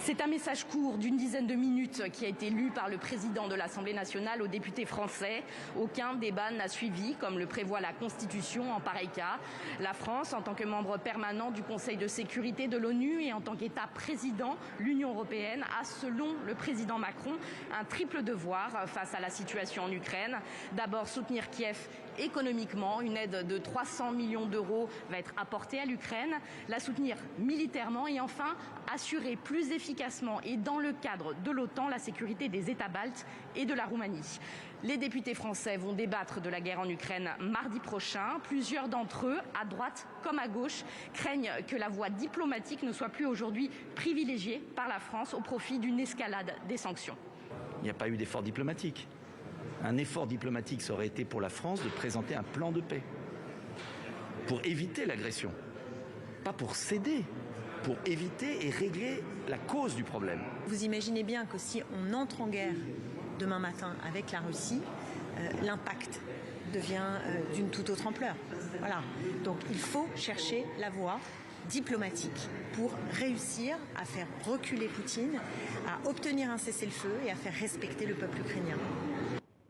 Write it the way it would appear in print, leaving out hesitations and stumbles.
C'est un message court d'une dizaine de minutes qui a été lu par le président de l'Assemblée nationale aux députés français. Aucun débat n'a suivi, comme le prévoit la Constitution en pareil cas. La France, en tant que membre permanent du Conseil de sécurité de l'ONU et en tant qu'État président, l'Union européenne a, selon le président Macron, un triple devoir face à la situation en Ukraine. D'abord, soutenir Kiev économiquement. Une aide de 300 millions d'euros va être apportée à l'Ukraine. La soutenir militairement et enfin assurer plus efficacement et dans le cadre de l'OTAN la sécurité des États baltes et de la Roumanie. Les députés français vont débattre de la guerre en Ukraine mardi prochain. Plusieurs d'entre eux, à droite comme à gauche, craignent que la voie diplomatique ne soit plus aujourd'hui privilégiée par la France au profit d'une escalade des sanctions. Il n'y a pas eu d'effort diplomatique. Un effort diplomatique, ça aurait été pour la France de présenter un plan de paix pour éviter l'agression, pas pour céder, pour éviter et régler la cause du problème. Vous imaginez bien que si on entre en guerre demain matin avec la Russie, l'impact devient d'une toute autre ampleur. Voilà. Donc il faut chercher la voie diplomatique pour réussir à faire reculer Poutine, à obtenir un cessez-le-feu et à faire respecter le peuple ukrainien.